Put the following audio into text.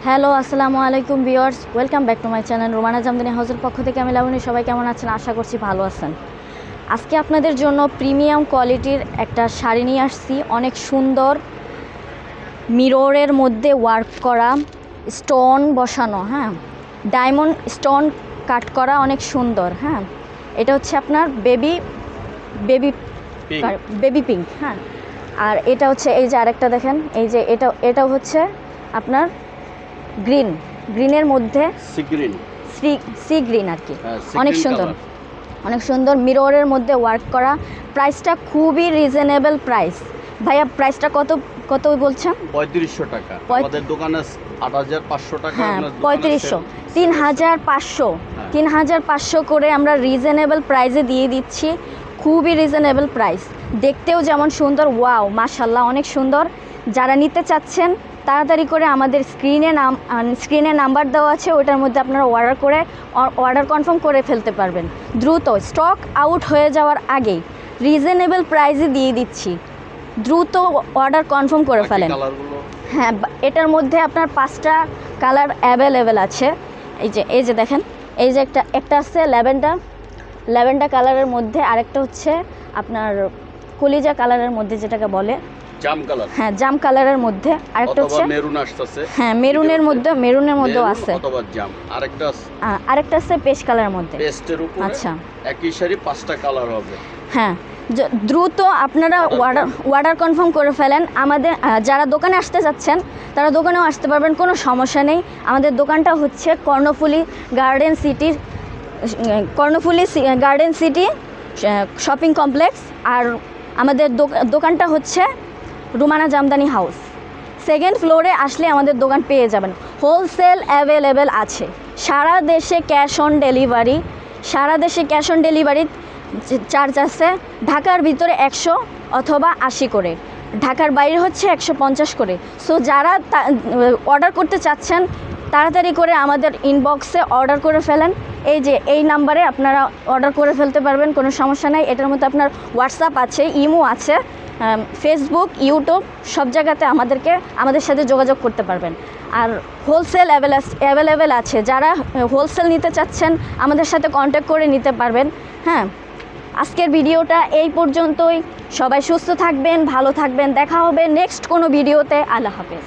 Hello, আসসালামু আলাইকুম viewers, welcome back to my channel Rumana Jamdani হাউসের পক্ষ থেকে আমি লাবণী। সবাই কেমন আছেন? আশা করছি ভালো আছেন। আজকে আপনাদের জন্য প্রিমিয়াম কোয়ালিটির একটা শাড়ি নিয়ে আসছি। অনেক সুন্দর মিররের মধ্যে ওয়ার্ক করা, স্টোন বসানো, হ্যাঁ, ডায়মন্ড স্টোন কাট করা, অনেক সুন্দর। হ্যাঁ, এটা হচ্ছে আপনার বেবি পিঙ্ক। হ্যাঁ, আর এটা হচ্ছে এই যে আরেকটা দেখেন, এই যে এটাও হচ্ছে আপনার গ্রিনের মধ্যে সি গ্রিন আর কি। অনেক সুন্দর মিররের মধ্যে ওয়ার্ক করা। প্রাইসটা খুবই রিজনেবল প্রাইস। ভাইয়া প্রাইসটা কত বলছেন? 3500 টাকা। আমাদের দোকানে 8500 টাকা। হ্যাঁ, 3500, 3500 করে আমরা রিজনেবল প্রাইসে দিয়ে দিচ্ছি। খুবই রিজনেবল প্রাইস, দেখতেও যেমন সুন্দর। ওয়াও, মাশাল্লাহ, অনেক সুন্দর। যারা নিতে চাচ্ছেন তাড়াতাড়ি করে আমাদের স্ক্রিনে নাম্বার দেওয়া আছে, ওটার মধ্যে আপনারা অর্ডার কনফার্ম করে ফেলতে পারবেন। দ্রুত স্টক আউট হয়ে যাওয়ার আগেই রিজনেবল প্রাইসে দিয়ে দিচ্ছি, দ্রুত অর্ডার কনফার্ম করে ফেলেন। হ্যাঁ, এটার মধ্যে আপনার 5টা কালার অ্যাভেলেবেল আছে। এই যে দেখেন, এই যে একটা আছে ল্যাভেন্ডার কালারের মধ্যে, আরেকটা হচ্ছে আপনার কলিজা কালারের মধ্যে, যেটাকে বলে জাম কালার। হ্যাঁ, জাম কালারের মধ্যে, আরেকটা হচ্ছে মেরুন আসছে। হ্যাঁ, মেরুনের মধ্যেও আছে। অথবা জাম। আরেকটা আছে পেস্ট কালারের মধ্যে। পেস্টের উপরে আচ্ছা, একই শাড়ি 5টা কালার হবে। হ্যাঁ, দ্রুত আপনারা অর্ডার কনফার্ম করে ফেলেন। আমাদের যারা দোকানে আসতে যাচ্ছেন তারা দোকানেও আসতে পারবেন, কোনো সমস্যা নেই। আমাদের দোকানটা হচ্ছে Karnaphuli garden city shopping complex. আর আমাদের দোকানটা হচ্ছে রুমানা জামদানি হাউস। 2nd ফ্লোরে আসলে আমাদের দোকান পেয়ে যাবেন। হোলসেল অ্যাভেলেবেল আছে। সারা দেশে ক্যাশ অন ডেলিভারি চার্জ আছে। ঢাকার ভিতরে 100 অথবা 80 করে, ঢাকার বাইরে হচ্ছে 150 করে। সো যারা অর্ডার করতে চাচ্ছেন তাড়াতাড়ি করে আমাদের ইনবক্সে অর্ডার করে ফেলেন। এই নাম্বারে আপনারা অর্ডার করে ফেলতে পারবেন, কোনো সমস্যা নেই। এটার মধ্যে আপনার হোয়াটসঅ্যাপ আছে, ইমো আছে, ফেসবুক, ইউটিউব, সব জায়গাতে আমাদের সাথে যোগাযোগ করতে পারবেন। আর হোলসেল অ্যাভেলেবেল আছে। যারা হোলসেল নিতে চাচ্ছেন আমাদের সাথে কন্ট্যাক্ট করে নিতে পারবেন। হ্যাঁ, আজকের ভিডিওটা এই পর্যন্তই। সবাই সুস্থ থাকবেন, ভালো থাকবেন। দেখা হবে নেক্সট কোনো ভিডিওতে। আল্লাহ হাফেজ।